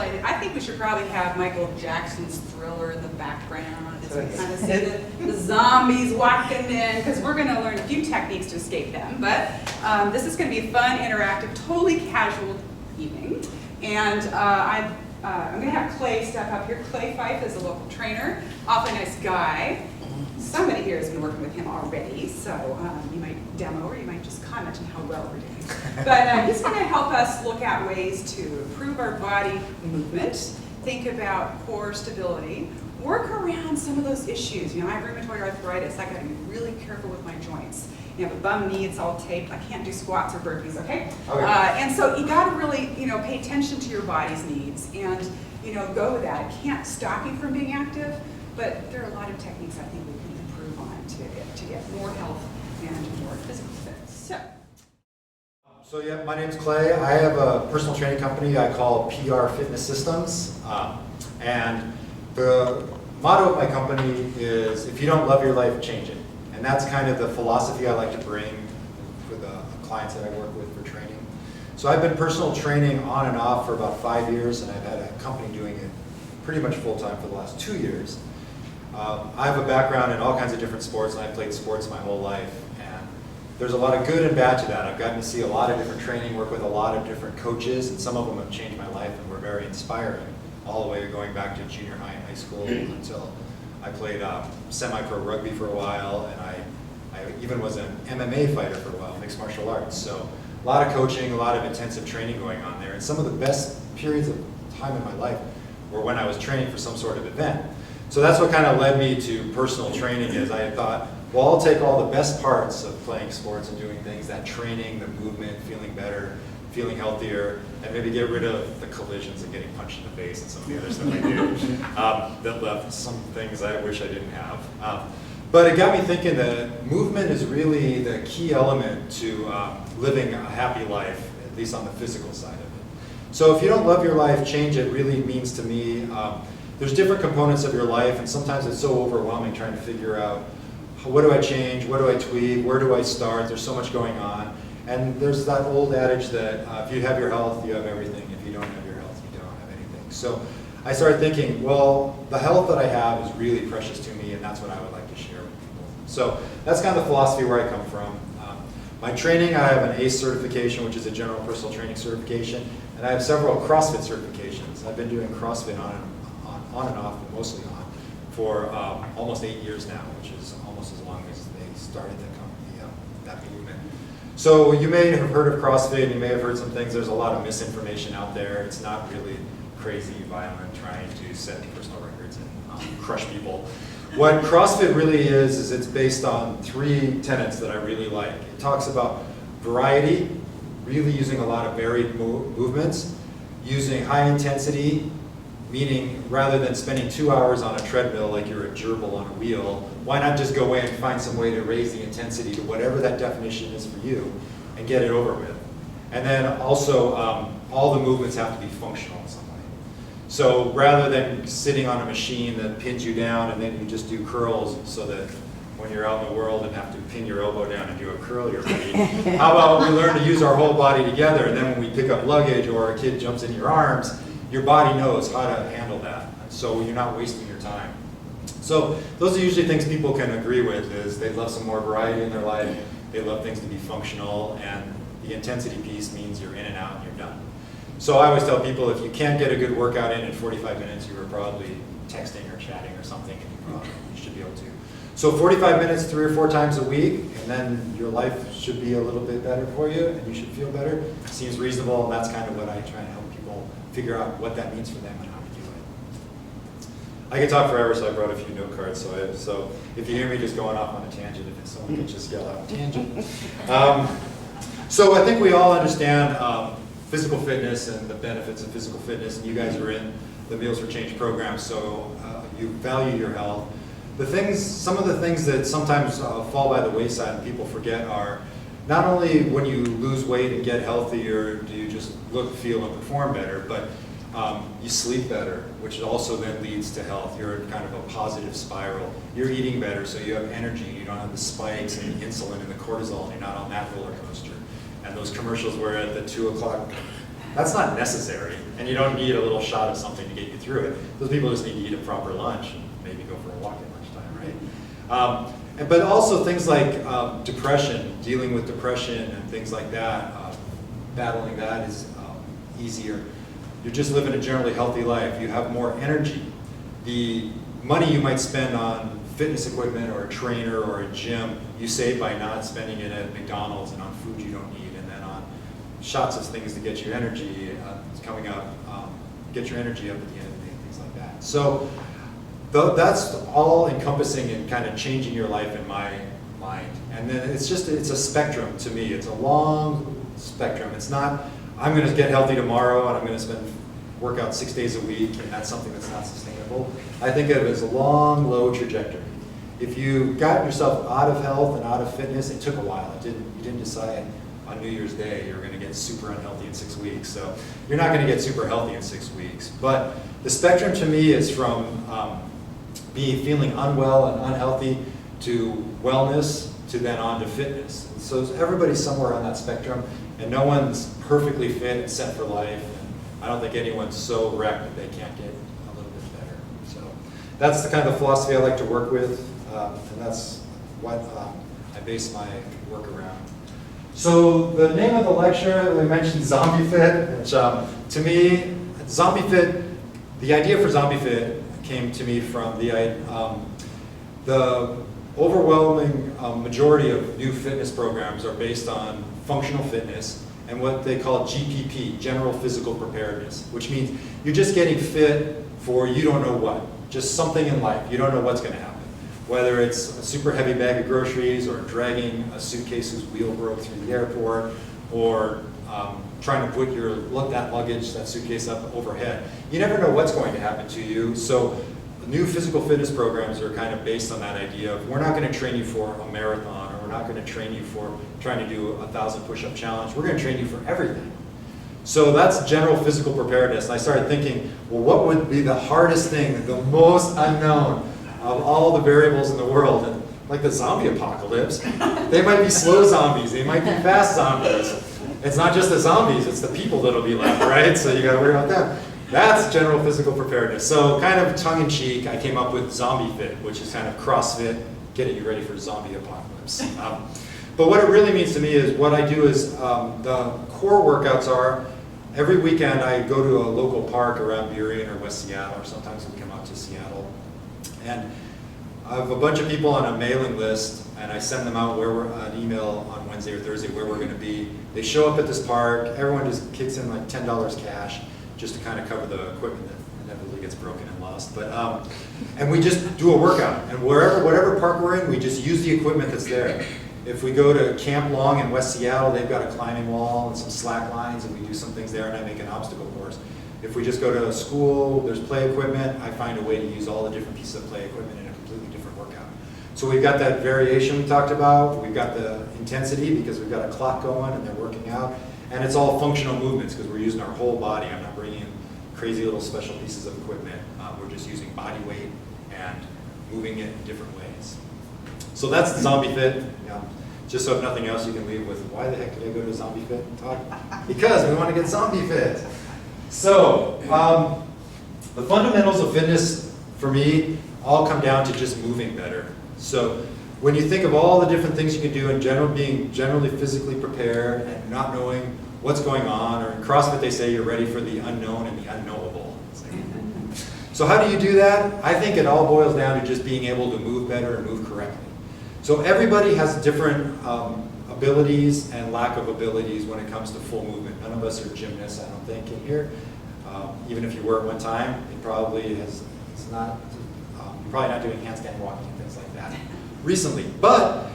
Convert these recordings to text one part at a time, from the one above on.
highlighted. I think we should probably have Michael Jackson's Thriller in the background as we kind of see the zombies walking in, because we're going to learn a few techniques to escape them. But this is going to be a fun, interactive, totally casual evening. And I'm going to have Clay step up here. Clay Fife is a local trainer, awfully nice guy. Somebody here has been working with him already, so you might demo or you might just comment on how well we're doing. But he's going to help us look at ways to improve our body movement, think about core stability, work around some of those issues. You know, I have rheumatoid arthritis. I got to be really careful with my joints. You have a bum knee, it's all taped. I can't do squats or burpees, okay? And so you got to really, you know, pay attention to your body's needs and, you know, go with that. It can't stop you from being active, but there are a lot of techniques I think we can improve on to get more health and more physical fit. So yeah, my name's Clay. I have a personal training company I call PR Fitness Systems. And the motto of my company is, if you don't love your life, change it. And that's kind of the philosophy I like to bring for the clients that I work with for training. So I've been personal training on and off for about 5 years, and I've had a company doing it pretty much full-time for the last 2 years. I have a background in all kinds of different sports, and I've played sports my whole life. And there's a lot of good and bad to that. I've gotten to see a lot of different training, work with a lot of different coaches, and some of them have changed my life and were very inspiring, all the way going back to junior high and high school until I played semi-pro rugby for a while, and I even was an MMA fighter for a while, mixed martial arts. So a lot of coaching, a lot of intensive training going on there. And some of the best periods of time in my life were when I was training for some sort of event. So that's what kind of led me to personal training, is I thought, well, I'll take all the best parts of playing sports and doing things, that training, the movement, feeling better, feeling healthier, and maybe get rid of the collisions and getting punched in the face and some of the other stuff I do that left some things I wish I didn't have. But it got me thinking that movement is really the key element to living a happy life, at least on the physical side of it. So if you don't love your life, change it really means to me, there's different components of your life, and sometimes it's so overwhelming trying to figure out, what do I change, what do I tweak, where do I start, there's so much going on. And there's that old adage that if you have your health, you have everything. If you don't have your health, you don't have anything. So I started thinking, well, the health that I have is really precious to me, and that's what I would like to share with people. So that's kind of the philosophy where I come from. My training, I have an ACE certification, which is a general personal training certification, and I have several CrossFit certifications. I've been doing CrossFit on and off, but mostly on, for almost 8 years now, which is almost as long as they started that movement. So you may have heard of CrossFit, you may have heard some things. There's a lot of misinformation out there. It's not really crazy, violent, trying to set personal records and crush people. What CrossFit really is it's based on 3 tenets that I really like. It talks about variety, really using a lot of varied movements, using high intensity, meaning rather than spending 2 hours on a treadmill like you're a gerbil on a wheel, why not just go away and find some way to raise the intensity to whatever that definition is for you and get it over with. And then also, all the movements have to be functional in some way. So rather than sitting on a machine that pins you down and then you just do curls so that when you're out in the world and have to pin your elbow down and do a curl you're ready, how about we learn to use our whole body together, and then when we pick up luggage or a kid jumps in your arms, your body knows how to handle that, so you're not wasting your time. So those are usually things people can agree with, is they love some more variety in their life, they love things to be functional, and the intensity piece means you're in and out and you're done. So I always tell people, if you can't get a good workout in 45 minutes, you were probably texting or chatting or something, and you should be able to. So 45 minutes 3 or 4 times a week, and then your life should be a little bit better for you, and you should feel better. Seems reasonable, and that's kind of what I try to help people figure out what that means for them and how to do it. I could talk forever, so I brought a few note cards. So if you hear me just going off on a tangent, if it's someone can just yell out tangent. So I think we all understand physical fitness and the benefits of physical fitness, and you guys are in the Meals for Change program, so you value your health. Some of the things that sometimes fall by the wayside and people forget are, not only when you lose weight and get healthier do you just look, feel, and perform better, but you sleep better, which also then leads to health. You're in kind of a positive spiral. You're eating better, so you have energy. You don't have the spikes and the insulin and the cortisol, and you're not on that roller coaster. And those commercials where at the 2 o'clock That's not necessary, and you don't need a little shot of something to get you through it. Those people just need to eat a proper lunch and maybe go for a walk at lunchtime, right? But also things like depression, dealing with depression and things like that, battling that is easier. You're just living a generally healthy life. You have more energy. The money you might spend on fitness equipment or a trainer or a gym, you save by not spending it at McDonald's and on food you don't need, and then on shots of things to get your energy coming up, get your energy up at the end of the day, things like that. So that's all encompassing and kind of changing your life in my mind. And then it's a spectrum to me. It's a long spectrum. It's not, I'm going to get healthy tomorrow and I'm going to work out 6 days a week, and that's something that's not sustainable. I think of it as a long, low trajectory. If you got yourself out of health and out of fitness, it took a while. You didn't decide on New Year's Day you're going to get super unhealthy in 6 weeks. So you're not going to get super healthy in 6 weeks. But the spectrum to me is from feeling unwell and unhealthy to wellness to then on to fitness. And so everybody's somewhere on that spectrum, and no one's perfectly fit and set for life. I don't think anyone's so wrecked that they can't get a little bit better. So that's the kind of philosophy I like to work with, and that's what I base my work around. So the name of the lecture, we mentioned ZombieFit, which to me, ZombieFit, the idea for ZombieFit came to me from the overwhelming majority of new fitness programs are based on functional fitness and what they call GPP, General Physical Preparedness, which means you're just getting fit for you don't know what, just something in life. You don't know what's going to happen. Whether it's a super heavy bag of groceries or dragging a suitcase whose wheel broke through the airport, or trying to put that luggage, that suitcase up overhead. You never know what's going to happen to you. So new physical fitness programs are kind of based on that idea of we're not going to train you for a marathon, or we're not going to train you for trying to do a 1,000 push-up challenge. We're going to train you for everything. So that's general physical preparedness. And I started thinking, well, what would be the hardest thing, the most unknown of all the variables in the world? And like the zombie apocalypse, they might be slow zombies, they might be fast zombies. It's not just the zombies, it's the people that'll be left, right? So you got to worry about them. That's general physical preparedness. So kind of tongue-in-cheek, I came up with ZombieFit, which is kind of CrossFit, getting you ready for zombie apocalypse. But what it really means to me is what I do is the core workouts are, every weekend I go to a local park around Burpee or West Seattle, or sometimes we come out to Seattle. And I have a bunch of people on a mailing list, and I send them out an email on Wednesday or Thursday where we're going to be. They show up at this park, everyone just kicks in like $10 cash just to kind of cover the equipment that inevitably gets broken and lost. But and we just do a workout, and whatever park we're in, we just use the equipment that's there. If we go to Camp Long in West Seattle, they've got a climbing wall and some slack lines, and we do some things there, and I make an obstacle course. If we just go to a school, there's play equipment, I find a way to use all the different pieces of play equipment in a completely different workout. So we've got that variation we talked about, we've got the intensity because we've got a clock going and they're working out, and it's all functional movements because we're using our whole body. I'm not bringing in crazy little special pieces of equipment. We're just using body weight and moving it in different ways. So that's the ZombieFit. Just so if nothing else, you can leave with, why the heck did I go to ZombieFit and talk? Because we want to get ZombieFit. So the fundamentals of fitness, for me, all come down to just moving better. So when you think of all the different things you can do in general, being generally physically prepared and not knowing what's going on, or in CrossFit they say you're ready for the unknown and the unknowable. So how do you do that? I think it all boils down to just being able to move better and move correctly. So everybody has different abilities and lack of abilities when it comes to full movement. None of us are gymnasts, I don't think, in here. Even if you were at one time, it probably is not. You're probably not doing handstand walking and things like that recently. But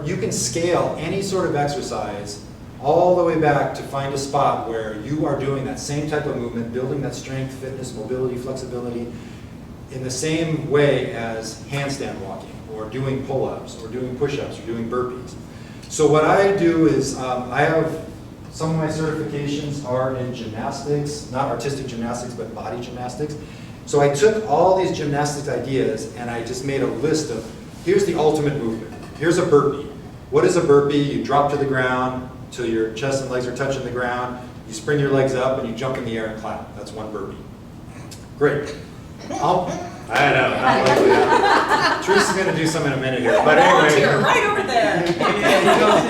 you can scale any sort of exercise all the way back to find a spot where you are doing that same type of movement, building that strength, fitness, mobility, flexibility in the same way as handstand walking, or doing pull-ups, or doing push-ups, or doing burpees. So what I do is I have some of my certifications are in gymnastics, not artistic gymnastics, but body gymnastics. So I took all these gymnastics ideas and I just made a list of, here's the ultimate movement. Here's a burpee. What is a burpee? You drop to the ground till your chest and legs are touching the ground. You spring your legs up and you jump in the air and clap. That's one burpee. Great. I know, not likely. Teresa's going to do some in a minute here. But anyway. Right over there. He goes,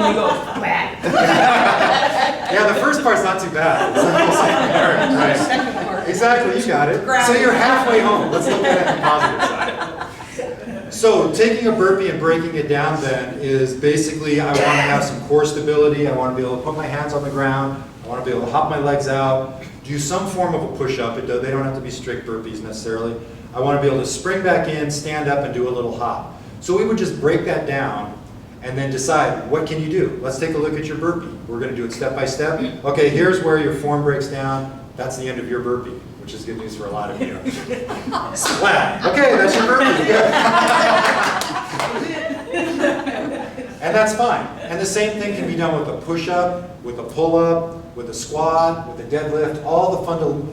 Yeah, the first part's not too bad. It's not the second part, right? Second part. Exactly, you got it. Grab So it. you're halfway home. Let's look at it on the positive side. So taking a burpee and breaking it down then is basically I want to have some core stability. I want to be able to put my hands on the ground. I want to be able to hop my legs out, do some form of a push-up. They don't have to be strict burpees necessarily. I want to be able to spring back in, stand up, and do a little hop. So we would just break that down and then decide, what can you do? Let's take a look at your burpee. We're going to do it step by step. Okay, here's where your form breaks down. That's the end of your burpee, which is good news for a lot of you. Splat. Okay, that's your burpee. And that's fine. And the same thing can be done with a push-up, with a pull-up, with a squat, with a deadlift, all the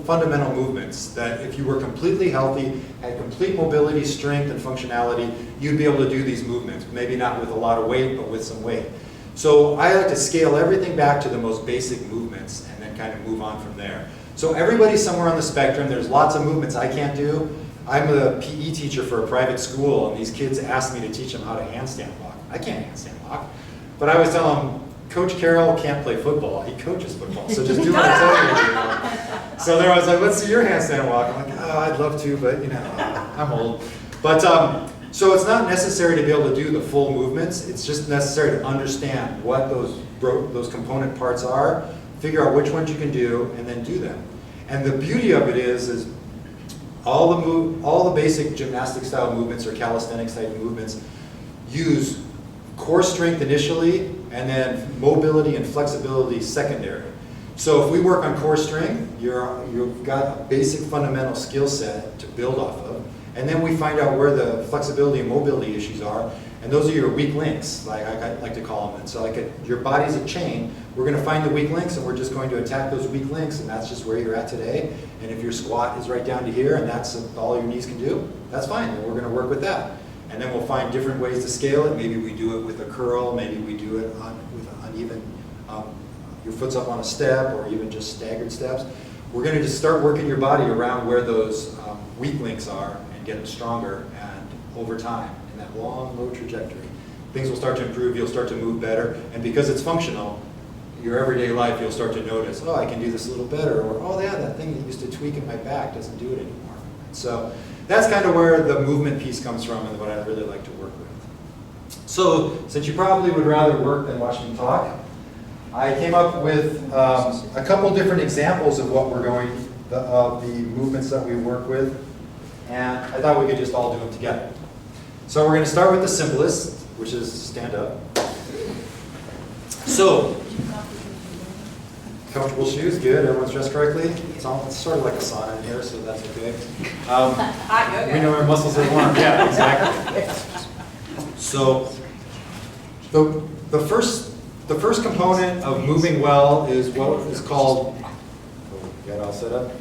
fundamental movements that if you were completely healthy, had complete mobility, strength, and functionality, you'd be able to do these movements. Maybe not with a lot of weight, but with some weight. So I like to scale everything back to the most basic movements and then kind of move on from there. So everybody's somewhere on the spectrum. There's lots of movements I can't do. I'm a PE teacher for a private school, and these kids ask me to teach them how to handstand walk. I can't handstand walk. But I always tell them, Coach Carroll can't play football. He coaches football, so just do what I tell you. You know? So they're always like, let's see your handstand walk. I'm like, oh, I'd love to, but you know, I'm old. But so it's not necessary to be able to do the full movements. It's just necessary to understand what those component parts are, figure out which ones you can do, and then do them. And the beauty of it is all the basic gymnastic style movements or calisthenics type movements use core strength initially, and then mobility and flexibility secondary. So if we work on core strength, you've got a basic fundamental skill set to build off of, and then we find out where the flexibility and mobility issues are, and those are your weak links, like I like to call them. And so your body's a chain. We're going to find the weak links, and we're just going to attack those weak links, and that's just where you're at today. And if your squat is right down to here, and that's all your knees can do, that's fine. And we're going to work with that. And then we'll find different ways to scale it. Maybe we do it with a curl. Maybe we do it with an uneven, your foot's up on a step, or even just staggered steps. We're going to just start working your body around where those weak links are and get them stronger. And over time, in that long, low trajectory, things will start to improve. You'll start to move better. And because it's functional, your everyday life, you'll start to notice, oh, I can do this a little better. Or, oh, yeah, that thing that used to tweak in my back doesn't do it anymore. So that's kind of where the movement piece comes from and what I really like to work with. So since you probably would rather work than watch me talk, I came up with a couple different examples of what we're the movements that we work with, and I thought we could just all do them together. So we're going to start with the simplest, which is stand up. So, comfortable shoes, good. Everyone's dressed correctly. It's sort of like a sauna in here, so that's okay. Hot yoga. We know our muscles are warm. Yeah, exactly. So, the first component of moving well is what is called. Got it all set up.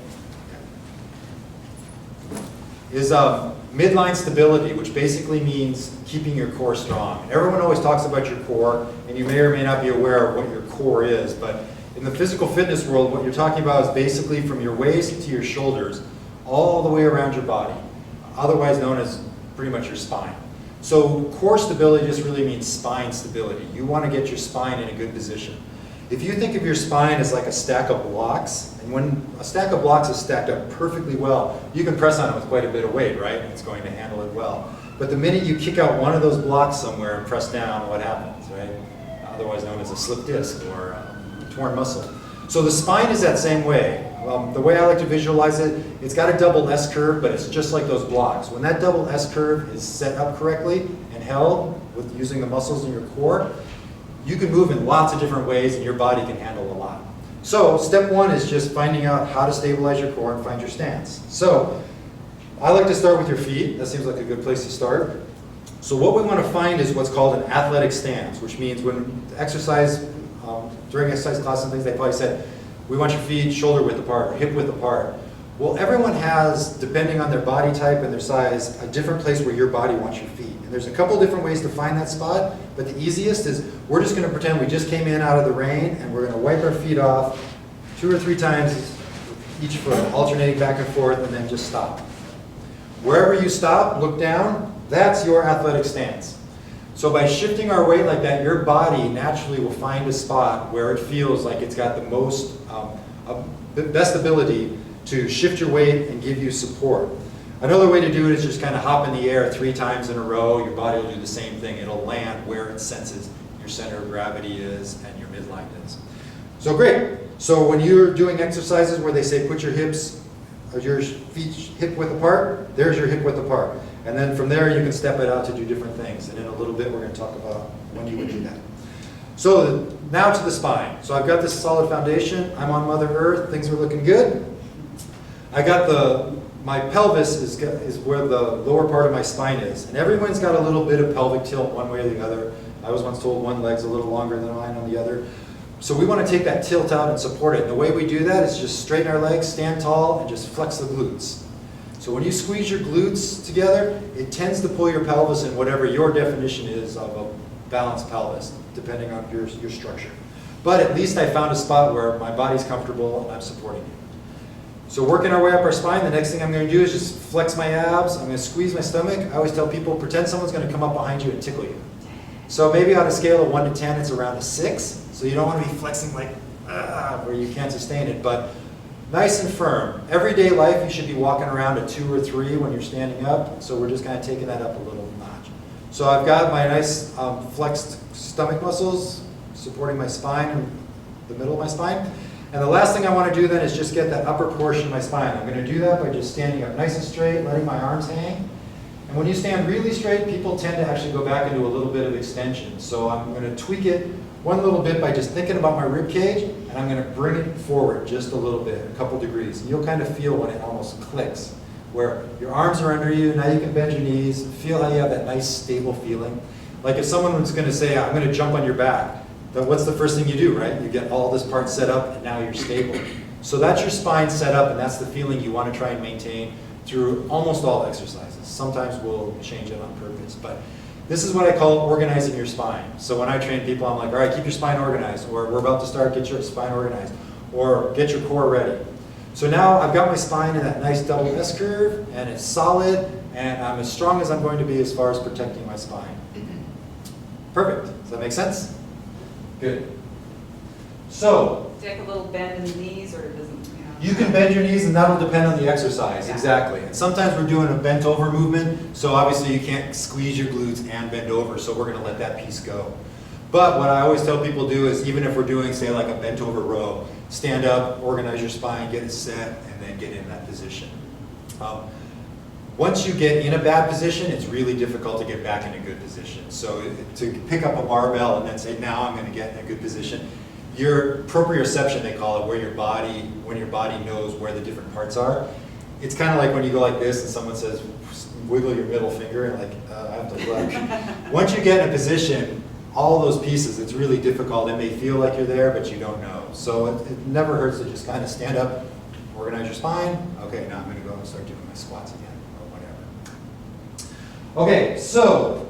Is midline stability, which basically means keeping your core strong. Everyone always talks about your core, and you may or may not be aware of what your core is, but in the physical fitness world, what you're talking about is basically from your waist to your shoulders, all the way around your body, otherwise known as pretty much your spine. So core stability just really means spine stability. You want to get your spine in a good position. If you think of your spine as like a stack of blocks, and when a stack of blocks is stacked up perfectly well, you can press on it with quite a bit of weight, right? It's going to handle it well. But the minute you kick out one of those blocks somewhere and press down, what happens, right? Otherwise known as a slipped disc or a torn muscle. So the spine is that same way. The way I like to visualize it, it's got a double S curve, but it's just like those blocks. When that double S curve is set up correctly and held with using the muscles in your core, you can move in lots of different ways and your body can handle a lot. So step one is just finding out how to stabilize your core and find your stance. So I like to start with your feet. That seems like a good place to start. So what we want to find is what's called an athletic stance, which means when exercise, during exercise class and things, they probably said, we want your feet shoulder width apart or hip width apart. Well, everyone has, depending on their body type and their size, a different place where your body wants your feet. And there's a couple different ways to find that spot, but the easiest is we're just going to pretend we just came in out of the rain and we're going to wipe our feet off 2 or 3 times each foot, alternating back and forth, and then just stop. Wherever you stop, look down, that's your athletic stance. So by shifting our weight like that, your body naturally will find a spot where it feels like it's got the most, the best ability to shift your weight and give you support. Another way to do it is just kind of hop in the air 3 times in a row. Your body will do the same thing. It'll land where it senses your center of gravity is and your midline is. So great. So when you're doing exercises where they say put your hips, or your feet hip width apart, there's your hip width apart. And then from there you can step it out to do different things. And in a little bit we're going to talk about when you would do that. So now to the spine. So I've got this solid foundation. I'm on Mother Earth. Things are looking good. I got my pelvis is where the lower part of my spine is. And everyone's got a little bit of pelvic tilt one way or the other. I was once told one leg's a little longer than mine on the other. So we want to take that tilt out and support it. And the way we do that is just straighten our legs, stand tall, and just flex the glutes. So when you squeeze your glutes together, it tends to pull your pelvis in whatever your definition is of a balanced pelvis, depending on your structure. But at least I found a spot where my body's comfortable and I'm supporting it. So working our way up our spine, the next thing I'm going to do is just flex my abs. I'm going to squeeze my stomach. I always tell people, pretend someone's going to come up behind you and tickle you. So maybe on a scale of 1 to 10, it's around a 6. So you don't want to be flexing like, where you can't sustain it, but nice and firm. Everyday life, you should be walking around at 2 or 3 when you're standing up. So we're just kind of taking that up a little notch. So I've got my nice flexed stomach muscles supporting my spine and the middle of my spine. And the last thing I want to do then is just get that upper portion of my spine. I'm going to do that by just standing up nice and straight, letting my arms hang. And when you stand really straight, people tend to actually go back into a little bit of extension. So I'm going to tweak it one little bit by just thinking about my rib cage, and I'm going to bring it forward just a little bit, a couple degrees. And you'll kind of feel when it almost clicks, where your arms are under you, now you can bend your knees, feel how you have that nice stable feeling. Like if someone was going to say, I'm going to jump on your back, then what's the first thing you do, right? You get all this part set up, and now you're stable. So that's your spine set up, and that's the feeling you want to try and maintain through almost all exercises. Sometimes we'll change it on purpose, but this is what I call organizing your spine. So when I train people, I'm like, all right, keep your spine organized, or we're about to start, get your spine organized, or get your core ready. So now I've got my spine in that nice double S curve, and it's solid, and I'm as strong as I'm going to be as far as protecting my spine. Perfect. Does that make sense? Good. So, Take a little bend in the knees, or it doesn't, you can bend your knees, and that'll depend on the exercise. Yeah. Exactly. And sometimes we're doing a bent over movement, so obviously you can't squeeze your glutes and bend over, so we're going to let that piece go. But what I always tell people to do is, even if we're doing, say, like a bent over row, stand up, organize your spine, get it set, and then get in that position. Once you get in a bad position, it's really difficult to get back in a good position. So to pick up a barbell and then say, now I'm going to get in a good position, your proprioception, they call it, when your body knows where the different parts are. It's kind of like when you go like this and someone says, wiggle your middle finger, and like, I have to look. Once you get in a position, all those pieces, it's really difficult. It may feel like you're there, but you don't know. So it never hurts to just kind of stand up, organize your spine. Okay, now I'm going to go and start doing my squats again, or whatever. Okay, so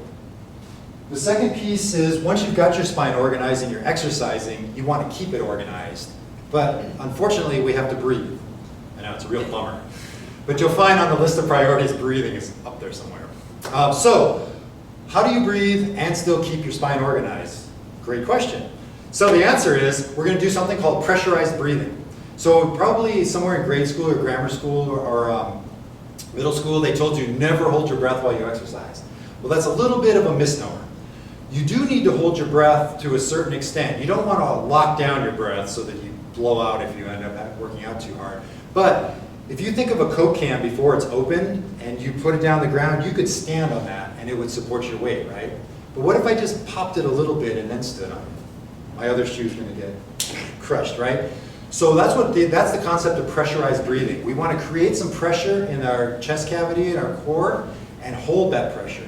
the second piece is, once you've got your spine organized and you're exercising, you want to keep it organized. But unfortunately, we have to breathe. I know, it's a real bummer. But you'll find on the list of priorities, breathing is up there somewhere. So, how do you breathe and still keep your spine organized? Great question. So the answer is, we're going to do something called pressurized breathing. So probably somewhere in grade school or grammar school or middle school, they told you never hold your breath while you exercise. Well, that's a little bit of a misnomer. You do need to hold your breath to a certain extent. You don't want to lock down your breath so that you blow out if you end up working out too hard. But if you think of a Coke can before it's opened and you put it down the ground, you could stand on that and it would support your weight, right? But what if I just popped it a little bit and then stood on it? My other shoe's going to get crushed, right? So that's the concept of pressurized breathing. We want to create some pressure in our chest cavity and our core and hold that pressure.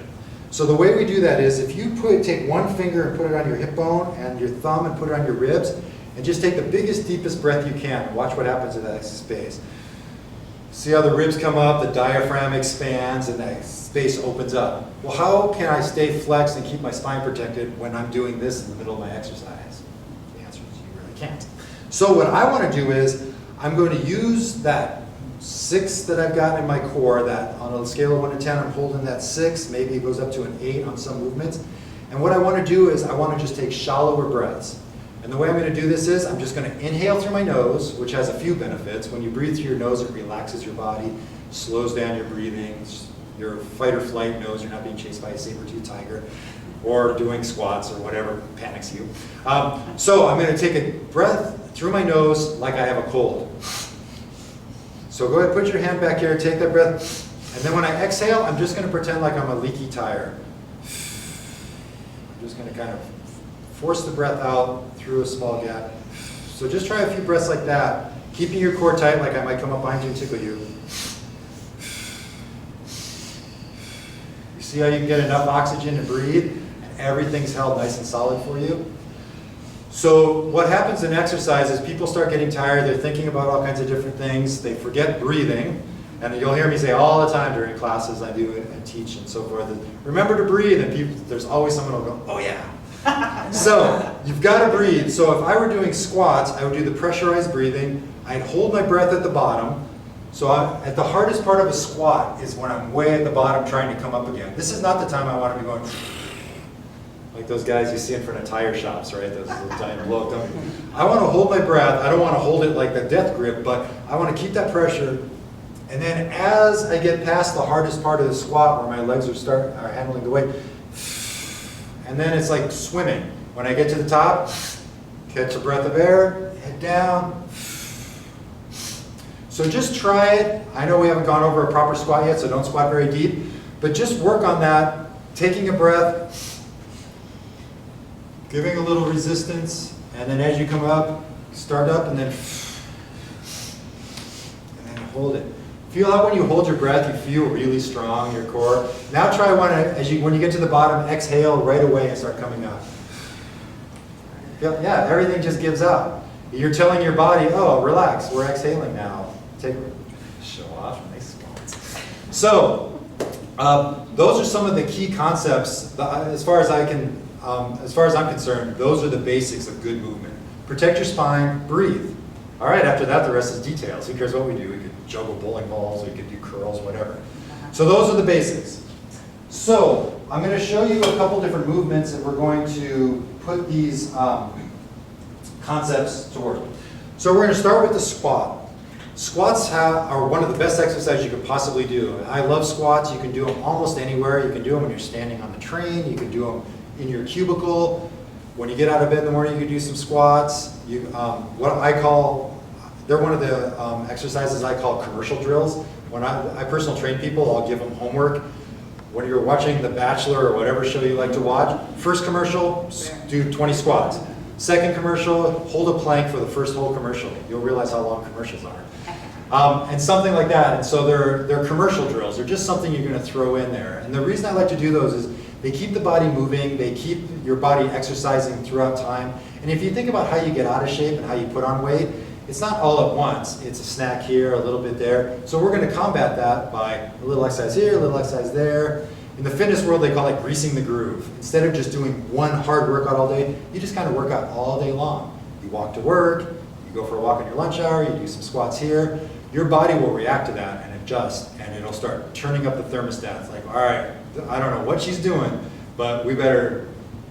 So the way we do that is, if you take one finger and put it on your hip bone and your thumb and put it on your ribs, and just take the biggest, deepest breath you can, and watch what happens in that space. See how the ribs come up, the diaphragm expands, and that space opens up. Well, how can I stay flexed and keep my spine protected when I'm doing this in the middle of my exercise? The answer is you really can't. So what I want to do is, I'm going to use that 6 that I've got in my core, that on a scale of 1 to 10, I'm holding that 6, maybe it goes up to an 8 on some movements. And what I want to do is, I want to just take shallower breaths. And the way I'm going to do this is, I'm just going to inhale through my nose, which has a few benefits. When you breathe through your nose, it relaxes your body, slows down your breathing. Your fight or flight knows you're not being chased by a saber-toothed tiger, or doing squats, or whatever panics you. So I'm going to take a breath through my nose like I have a cold. So go ahead, put your hand back here, take that breath, and then when I exhale, I'm just going to pretend like I'm a leaky tire. I'm just going to kind of force the breath out through a small gap. So just try a few breaths like that, keeping your core tight, like I might come up behind you and tickle you. You see how you can get enough oxygen to breathe, and everything's held nice and solid for you? So what happens in exercise is people start getting tired, they're thinking about all kinds of different things, they forget breathing, and you'll hear me say all the time during classes I do and teach and so forth, remember to breathe, and people, there's always someone who'll go, oh yeah. So you've got to breathe. So if I were doing squats, I would do the pressurized breathing, I'd hold my breath at the bottom. So at the hardest part of a squat is when I'm way at the bottom trying to come up again. This is not the time I want to be going like those guys you see in front of tire shops, right? Those little giant blow up. I want to hold my breath. I don't want to hold it like the death grip, but I want to keep that pressure. And then as I get past the hardest part of the squat where my legs are handling the weight, and then it's like swimming. When I get to the top, catch a breath of air, head down. So just try it. I know we haven't gone over a proper squat yet, so don't squat very deep, but just work on that, taking a breath, giving a little resistance, and then as you come up, start up, and then hold it. Feel how when you hold your breath, you feel really strong, your core. Now try when you get to the bottom, exhale right away and start coming up. Yeah, everything just gives out. You're telling your body, oh, relax, we're exhaling now. Show off, nice spots. So, those are some of the key concepts. As far as I'm concerned, those are the basics of good movement. Protect your spine, breathe. All right, after that, the rest is details. Who cares what we do? We could juggle bowling balls, we could do curls, whatever. So those are the basics. So I'm going to show you a couple different movements, and we're going to put these concepts to work. So we're going to start with the squat. Squats are one of the best exercises you could possibly do. I love squats. You can do them almost anywhere. You can do them when you're standing on the train. You can do them in your cubicle. When you get out of bed in the morning, you can do some squats. They're one of the exercises I call commercial drills. When I personal train people, I'll give them homework. When you're watching The Bachelor or whatever show you like to watch, first commercial, do 20 squats. Second commercial, hold a plank for the first whole commercial. You'll realize how long commercials are. And something like that. And so they're commercial drills. They're just something you're going to throw in there. And the reason I like to do those is they keep the body moving. They keep your body exercising throughout time. And if you think about how you get out of shape and how you put on weight, it's not all at once. It's a snack here, a little bit there. So we're going to combat that by a little exercise here, a little exercise there. In the fitness world, they call it greasing the groove. Instead of just doing one hard workout all day, you just kind of work out all day long. You walk to work, you go for a walk in your lunch hour, you do some squats here. Your body will react to that and adjust, and it'll start turning up the thermostat. It's like, all right, I don't know what she's doing, but we better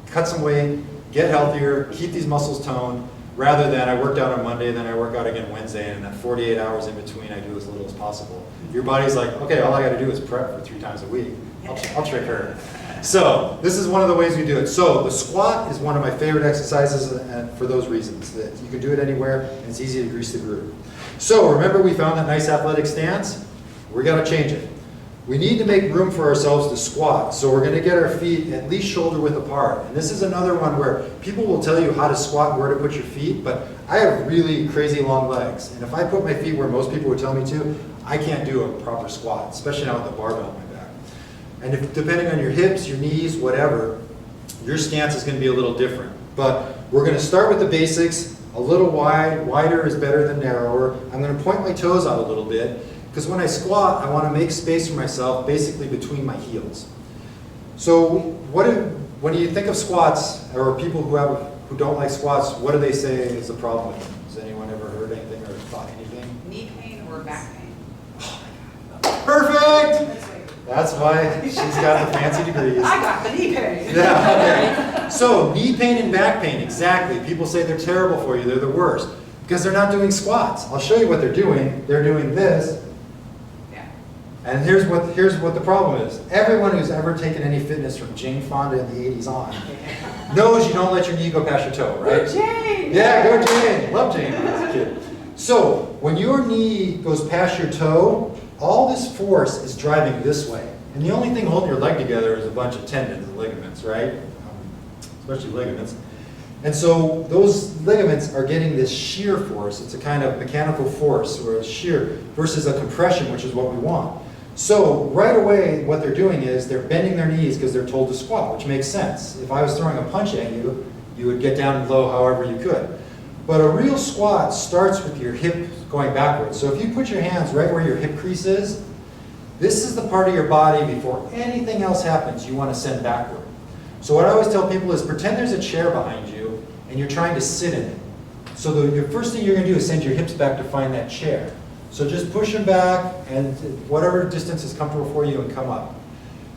cut some weight, get healthier, keep these muscles toned, rather than I worked out on Monday, then I work out again Wednesday, and that 48 hours in between I do as little as possible. Your body's like, okay, all I got to do is prep for 3 times a week. I'll trick her. So this is one of the ways we do it. So the squat is one of my favorite exercises, and for those reasons, that you can do it anywhere, and it's easy to grease the groove. So remember, we found that nice athletic stance? We're going to change it. We need to make room for ourselves to squat, so we're going to get our feet at least shoulder width apart. And this is another one where people will tell you how to squat and where to put your feet, but I have really crazy long legs. And if I put my feet where most people would tell me to, I can't do a proper squat, especially now with the barbell on my back. And depending on your hips, your knees, whatever, your stance is going to be a little different. But we're going to start with the basics. A little wider is better than narrower. I'm going to point my toes out a little bit, because when I squat, I want to make space for myself basically between my heels. So when you think of squats, or people who have who don't like squats, what do they say is the problem with them? Has anyone ever heard anything or thought anything? Knee pain or back pain? Perfect! That's why she's got the fancy degrees. I got the knee pain. Yeah, okay. So knee pain and back pain, exactly. People say they're terrible for you, they're the worst, because they're not doing squats. I'll show you what they're doing. They're doing this. Yeah. And here's what the problem is. Everyone who's ever taken any fitness from Jane Fonda in the 80s on knows you don't let your knee go past your toe, right? Go Jane! Yeah, go Jane. Love Jane when I was a kid. So when your knee goes past your toe, all this force is driving this way. And the only thing holding your leg together is a bunch of tendons and ligaments, right? Especially ligaments. And so those ligaments are getting this shear force. It's a kind of mechanical force or a shear versus a compression, which is what we want. So right away, what they're doing is they're bending their knees because they're told to squat, which makes sense. If I was throwing a punch at you, you would get down and low however you could. But a real squat starts with your hip going backwards. So if you put your hands right where your hip crease is, this is the part of your body before anything else happens you want to send backward. So what I always tell people is pretend there's a chair behind you and you're trying to sit in it. So the first thing you're going to do is send your hips back to find that chair. So just push them back and whatever distance is comfortable for you and come up.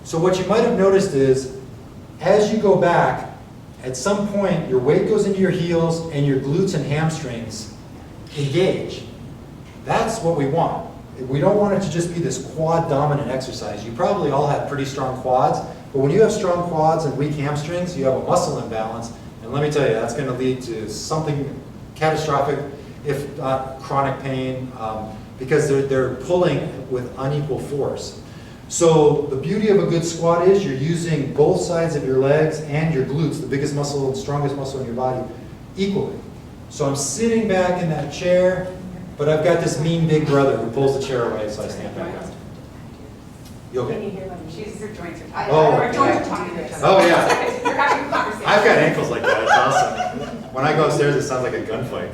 So what you might have noticed is as you go back, at some point your weight goes into your heels and your glutes and hamstrings engage. That's what we want. We don't want it to just be this quad dominant exercise. You probably all have pretty strong quads, but when you have strong quads and weak hamstrings, you have a muscle imbalance. And let me tell you, that's going to lead to something catastrophic, if not chronic pain, because they're pulling with unequal force. So the beauty of a good squat is you're using both sides of your legs and your glutes, the biggest muscle and strongest muscle in your body, equally. So I'm sitting back in that chair, but I've got this mean big brother who pulls the chair away, so I stand back up. You okay? Her joints are Oh, joints are talking to each other. Oh, yeah. You're having a conversation. I've got ankles like that. It's awesome. When I go upstairs, it sounds like a gunfight.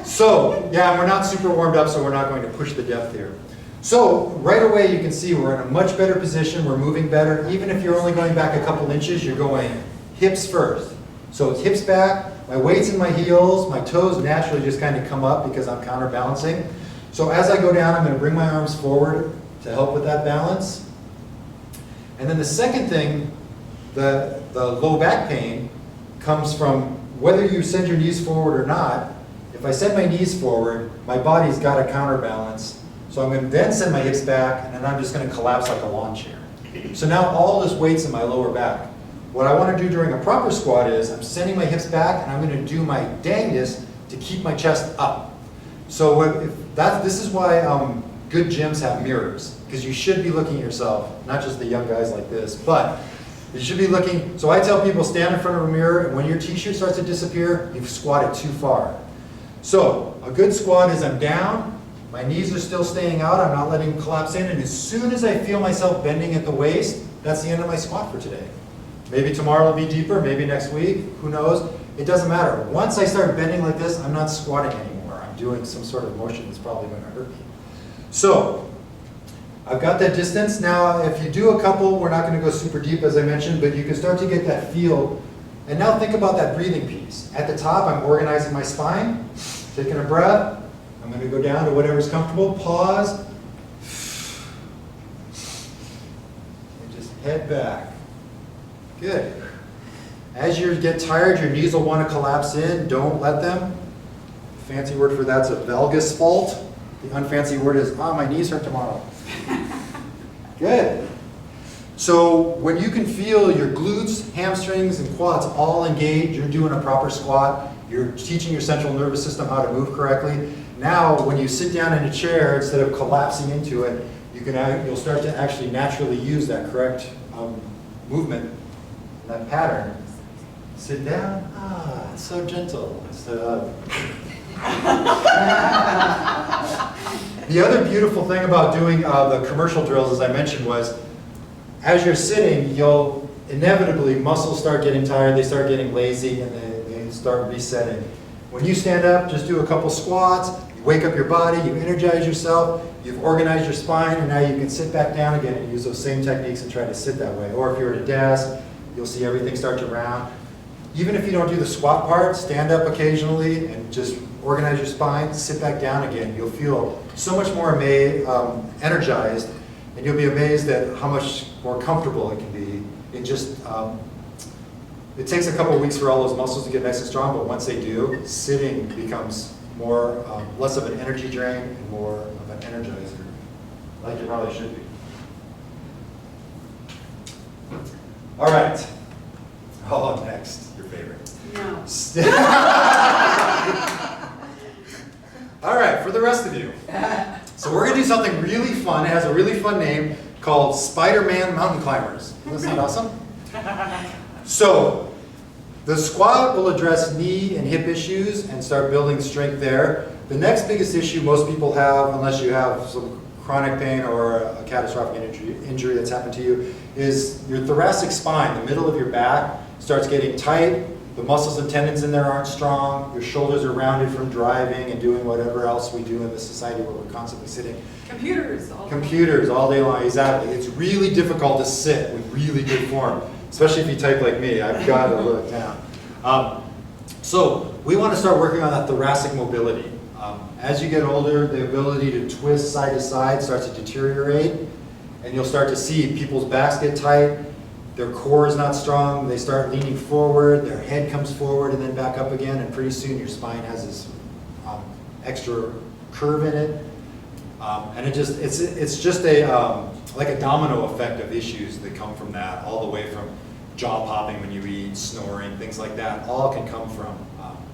So, yeah, we're not super warmed up, so we're not going to push the depth here. So, right away you can see we're in a much better position. We're moving better. Even if you're only going back a couple inches, you're going hips first. So it's hips back, my weight's in my heels, my toes naturally just kind of come up because I'm counterbalancing. So as I go down, I'm going to bring my arms forward to help with that balance. And then the second thing, the low back pain, comes from whether you send your knees forward or not. If I send my knees forward, my body's got to counterbalance. So I'm going to then send my hips back, and then I'm just going to collapse like a lawn chair. So now all this weight's in my lower back. What I want to do during a proper squat is I'm sending my hips back, and I'm going to do my dangest to keep my chest up. So this is why good gyms have mirrors, because you should be looking at yourself, not just the young guys like this, but you should be looking. So I tell people stand in front of a mirror, and when your t-shirt starts to disappear, you've squatted too far. So a good squat is I'm down, my knees are still staying out, I'm not letting them collapse in, and as soon as I feel myself bending at the waist, that's the end of my squat for today. Maybe tomorrow will be deeper, maybe next week, who knows? It doesn't matter. Once I start bending like this, I'm not squatting anymore. I'm doing some sort of motion that's probably going to hurt me. So, I've got that distance. Now, if you do a couple, we're not going to go super deep as I mentioned, but you can start to get that feel. And now think about that breathing piece. At the top, I'm organizing my spine, taking a breath. I'm going to go down to whatever's comfortable, pause, and just head back. Good. As you get tired, your knees will want to collapse in. Don't let them. The fancy word for that's a valgus fault. The unfancy word is, my knees hurt tomorrow. Good. So when you can feel your glutes, hamstrings, and quads all engaged, you're doing a proper squat. You're teaching your central nervous system how to move correctly. Now, when you sit down in a chair, instead of collapsing into it, you'll start to actually naturally use that correct movement, that pattern. Sit down. It's so gentle. The other beautiful thing about doing the commercial drills, as I mentioned, was as you're sitting, you'll inevitably, muscles start getting tired, they start getting lazy, and they start resetting. When you stand up, just do a couple squats, you wake up your body, you energize yourself, you've organized your spine, and now you can sit back down again and use those same techniques and try to sit that way. Or if you're at a desk, you'll see everything start to round. Even if you don't do the squat part, stand up occasionally and just organize your spine, sit back down again. You'll feel so much more energized, and you'll be amazed at how much more comfortable it can be. It takes a couple of weeks for all those muscles to get nice and strong, but once they do, sitting becomes less of an energy drain and more of an energizer, like it probably should be. All right. Oh, next, your favorite. No. All right, for the rest of you. So we're gonna do something really fun. It has a really fun name called Spider-Man Mountain Climbers. Doesn't that sound awesome? So the squat will address knee and hip issues and start building strength there. The next biggest issue most people have, unless you have some chronic pain or a catastrophic injury that's happened to you, is your thoracic spine. The middle of your back starts getting tight. The muscles and tendons in there aren't strong. Your shoulders are rounded from driving and doing whatever else we do in this society where we're constantly sitting. Computers all day long, exactly. It's really difficult to sit with really good form, especially if you type like me. I've got to look down. So we want to start working on that thoracic mobility. As you get older, the ability to twist side to side starts to deteriorate, and you'll start to see people's backs get tight, their core is not strong, they start leaning forward, their head comes forward and then back up again, and pretty soon your spine has this extra curve in it. And it's just like a domino effect of issues that come from that, all the way from jaw popping when you eat, snoring, things like that, all can come from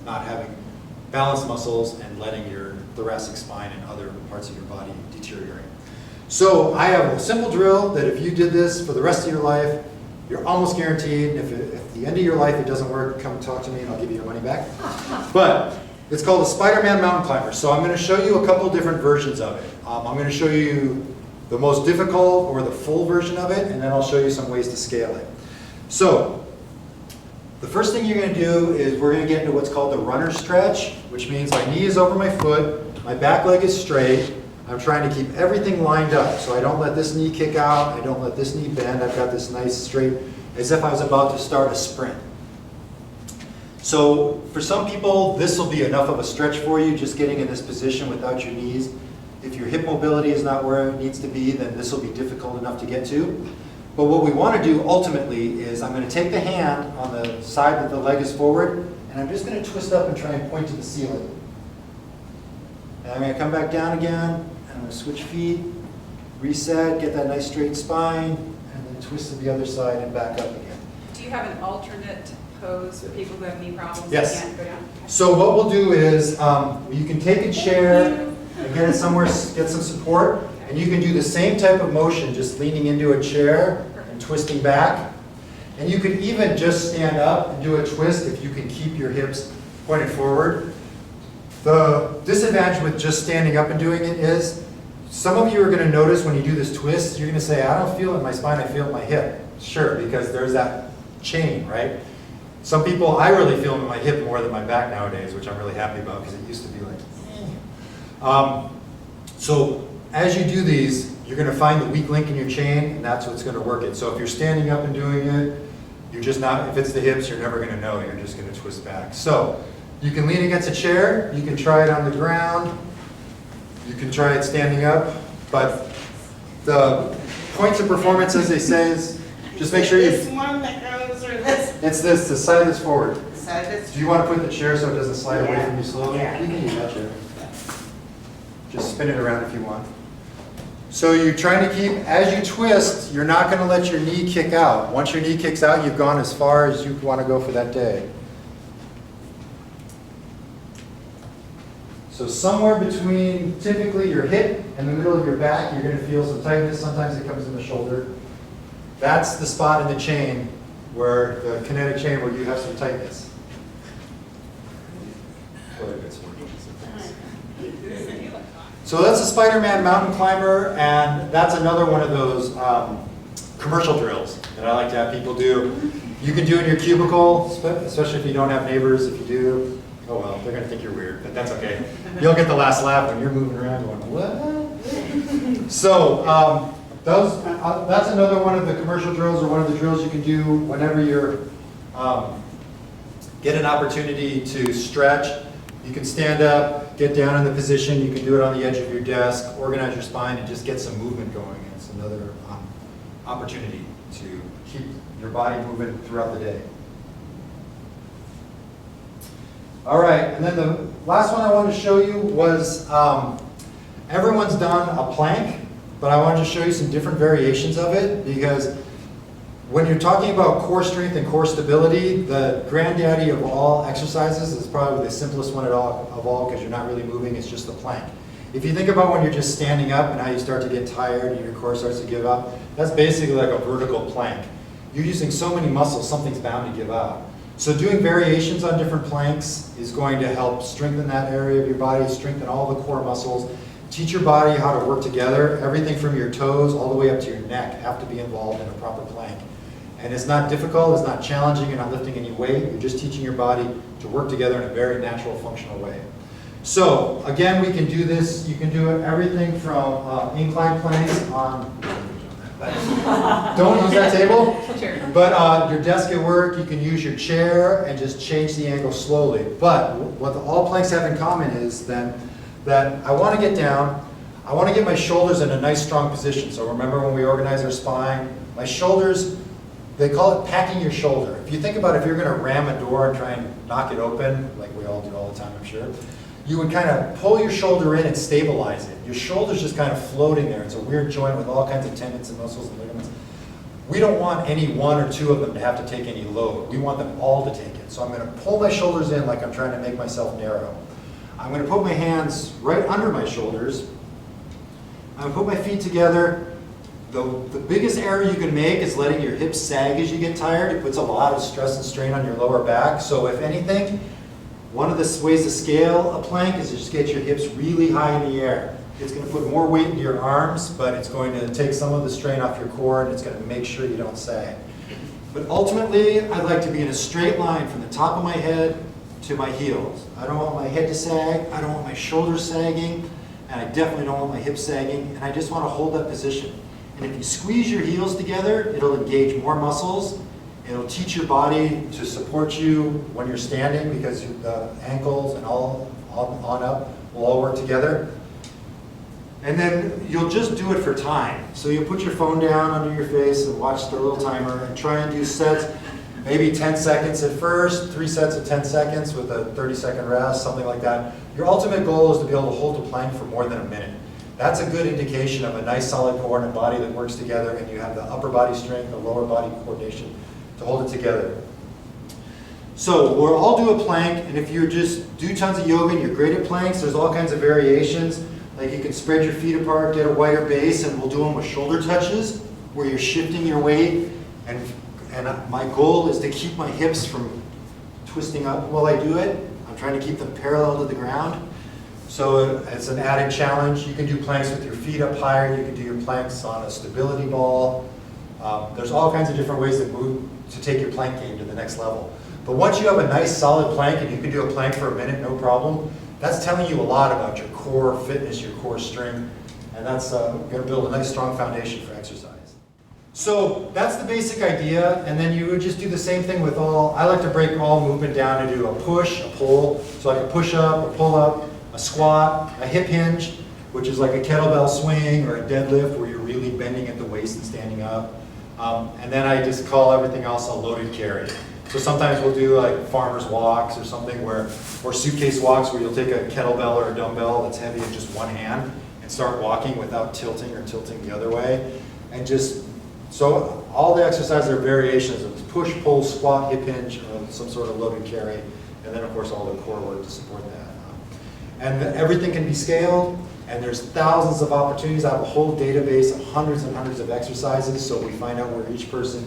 not having balanced muscles and letting your thoracic spine and other parts of your body deteriorate. So I have a simple drill that if you did this for the rest of your life, you're almost guaranteed. If at the end of your life it doesn't work, come talk to me and I'll give you your money back. But it's called the Spider-Man Mountain Climber. So I'm going to show you a couple different versions of it. I'm going to show you the most difficult or the full version of it, and then I'll show you some ways to scale it. So the first thing you're going to do is we're going to get into what's called the runner stretch, which means my knee is over my foot, my back leg is straight. I'm trying to keep everything lined up, so I don't let this knee kick out, I don't let this knee bend. I've got this nice straight, as if I was about to start a sprint. So for some people, this will be enough of a stretch for you, just getting in this position without your knees. If your hip mobility is not where it needs to be, then this will be difficult enough to get to. But what we want to do ultimately is I'm going to take the hand on the side that the leg is forward, and I'm just going to twist up and try and point to the ceiling. And I'm going to come back down again, and I'm going to switch feet, reset, get that nice straight spine, and then twist to the other side and back up again. Do you have an alternate pose for people who have knee problems? Yes. Can't go down? Okay. So what we'll do is you can take a chair and get it somewhere, get some support, and you can do the same type of motion, just leaning into a chair and twisting back. And you can even just stand up and do a twist if you can keep your hips pointed forward. The disadvantage with just standing up and doing it is, some of you are going to notice when you do this twist, you're going to say, I don't feel it in my spine, I feel it in my hip. Sure, because there's that chain, right? Some people, I really feel it in my hip more than my back nowadays, which I'm really happy about because it used to be like, so as you do these, you're going to find the weak link in your chain, and that's what's going to work it. So if you're standing up and doing it, you're just not, if it's the hips, you're never going to know. You're just going to twist back. So you can lean against a chair. You can try it on the ground. You can try it standing up. But the points of performance, as they say, is just make sure you... This one that goes, or this? It's this, the side that's forward. The side that's... Do you want to put the chair so it doesn't slide away from you slowly? Yeah. You can use that chair. Just spin it around if you want. So you're trying to keep, as you twist, you're not going to let your knee kick out. Once your knee kicks out, you've gone as far as you want to go for that day. So somewhere between typically your hip and the middle of your back, you're going to feel some tightness. Sometimes it comes in the shoulder. That's the spot in the chain where the kinetic chain where you have some tightness. So that's a Spider-Man mountain climber, and that's another one of those commercial drills that I like to have people do. You can do in your cubicle, especially if you don't have neighbors. If you do, oh well, they're going to think you're weird, but that's okay. You'll get the last laugh when you're moving around going, what? So that's another one of the commercial drills, or one of the drills you can do whenever you're get an opportunity to stretch. You can stand up, get down in the position. You can do it on the edge of your desk, organize your spine, and just get some movement going. It's another opportunity to keep your body moving throughout the day. All right, and then the last one I wanted to show you was, everyone's done a plank, but I wanted to show you some different variations of it, because when you're talking about core strength and core stability, the granddaddy of all exercises is probably the simplest one of all, because you're not really moving, it's just the plank. If you think about when you're just standing up and how you start to get tired and your core starts to give up, that's basically like a vertical plank. You're using so many muscles, something's bound to give out. So doing variations on different planks is going to help strengthen that area of your body, strengthen all the core muscles, teach your body how to work together. Everything from your toes all the way up to your neck have to be involved in a proper plank. And it's not difficult, it's not challenging, you're not lifting any weight, you're just teaching your body to work together in a very natural, functional way. So, again, we can do this, you can do everything from incline planks on, don't use that table, but your desk at work, you can use your chair and just change the angle slowly. But what all planks have in common is then that I want to get down, I want to get my shoulders in a nice strong position. So remember when we organize our spine, my shoulders, they call it packing your shoulder. If you think about if you're going to ram a door and try and knock it open, like we all do all the time, I'm sure, you would kind of pull your shoulder in and stabilize it. Your shoulder's just kind of floating there. It's a weird joint with all kinds of tendons and muscles and ligaments. We don't want any one or two of them to have to take any load. We want them all to take it. So I'm going to pull my shoulders in like I'm trying to make myself narrow. I'm going to put my hands right under my shoulders. I'm going to put my feet together. The biggest error you can make is letting your hips sag as you get tired. It puts a lot of stress and strain on your lower back. So if anything, one of the ways to scale a plank is to just get your hips really high in the air. It's going to put more weight into your arms, but it's going to take some of the strain off your core, and it's going to make sure you don't sag. But ultimately, I'd like to be in a straight line from the top of my head to my heels. I don't want my head to sag, I don't want my shoulders sagging, and I definitely don't want my hips sagging, and I just want to hold that position. And if you squeeze your heels together, it'll engage more muscles. It'll teach your body to support you when you're standing, because the ankles and all on up will all work together. And then you'll just do it for time. So you'll put your phone down under your face and watch the little timer and try and do sets, maybe 10 seconds at first, 3 sets of 10 seconds with a 30-second rest, something like that. Your ultimate goal is to be able to hold a plank for more than a minute. That's a good indication of a nice solid core and a body that works together, and you have the upper body strength, the lower body coordination to hold it together. So we'll all do a plank, and if you just do tons of yoga and you're great at planks, there's all kinds of variations. Like you can spread your feet apart, get a wider base, and we'll do them with shoulder touches, where you're shifting your weight. And my goal is to keep my hips from twisting up while I do it. I'm trying to keep them parallel to the ground. So it's an added challenge. You can do planks with your feet up higher. You can do your planks on a stability ball. There's all kinds of different ways to take your plank game to the next level. But once you have a nice solid plank and you can do a plank for a minute, no problem, that's telling you a lot about your core fitness, your core strength, and that's going to build a nice strong foundation for exercise. So that's the basic idea, and then you would just do the same thing with I like to break all movement down to do a push, a pull, so I can push up, a pull up, a squat, a hip hinge, which is like a kettlebell swing or a deadlift where you're really bending at the waist and standing up. And then I just call everything else a loaded carry. So sometimes we'll do like farmer's walks or something or suitcase walks where you'll take a kettlebell or a dumbbell that's heavy in just one hand and start walking without tilting or tilting the other way. And so all the exercises are variations of push, pull, squat, hip hinge, some sort of loaded carry, and then of course all the core work to support that. And everything can be scaled, and there's thousands of opportunities. I have a whole database of hundreds and hundreds of exercises, so we find out where each person,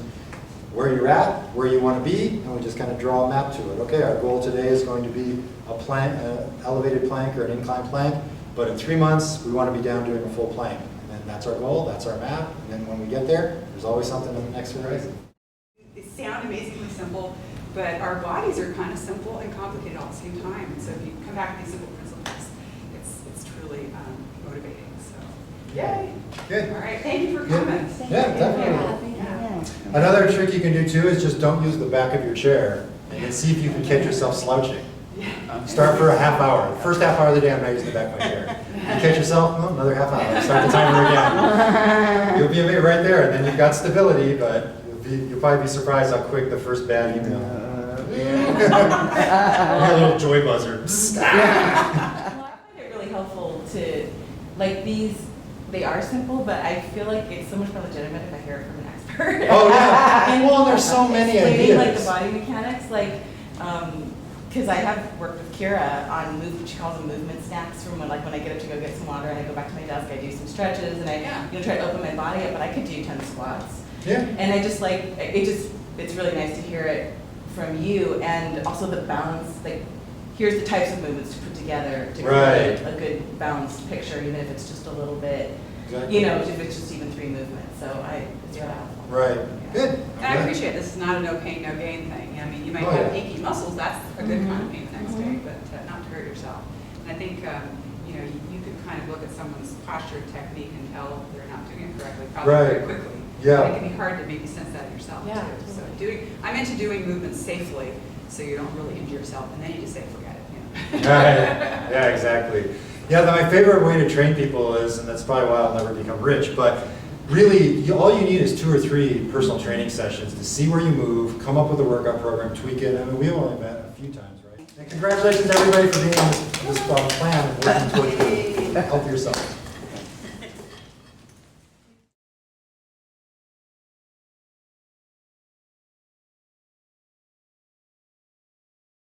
where you're at, where you want to be, and we just kind of draw a map to it. Okay, our goal today is going to be a plank, an elevated plank or an incline plank, but in 3 months, we want to be down doing a full plank. And then that's our goal, that's our map, and then when we get there, there's always something on the next horizon. They sound amazingly simple, but our bodies are kind of simple and complicated all at the same time. And so if you come back to these simple principles, it's truly motivating. So, yay! Good. All right, thank you for coming. Yeah, definitely. Another trick you can do too is just don't use the back of your chair. and then see if you can catch yourself slouching. Start for a half hour. The first half hour of the day, I'm not using the back of my chair. You catch yourself, no, another half hour. Start the timer again. You'll be a bit right there, and then you've got stability, but you'll probably be surprised how quick the first bad email. A little joy buzzer. Well, I find it really helpful to, like these, they are simple, but I feel like it's so much more legitimate if I hear it from an expert. Oh yeah. And Well, there's so many explaining, like the ideas. body mechanics, like, because I have worked with Kira on she calls them movement snacks from when I get up to go get some water and I go back to my desk, I do some stretches and I try to open my body up, but I could do 10 squats. Yeah. And I just like, it's really nice to hear it from you, and also the balance, like, here's the types of movements to put together to create a good balanced picture, even if it's just a little bit, Exactly. you know, if it's just even 3 movements. So it's really helpful. Right. Good. And I appreciate this is not a no pain, no gain thing. I mean, you might Oh, have yeah. achy muscles, that's a good kind of pain the next day, but not to hurt yourself. And I think, you know, you could kind of look at someone's posture technique and tell they're not doing it correctly, probably very Right. quickly. Yeah. But it can be hard to maybe sense that yourself Yeah, too. So totally. I'm into doing movements safely, so you don't really injure yourself, and then you just say, forget it. You know? Right. Yeah, exactly. Yeah, my favorite way to train people is, and that's probably why I'll never become rich, but really, all you need is 2 or 3 personal training sessions to see where you move, come up with a workout program, tweak it. I mean, we've only met a few times, right? And congratulations, everybody, for being in this plan and working towards help yourself.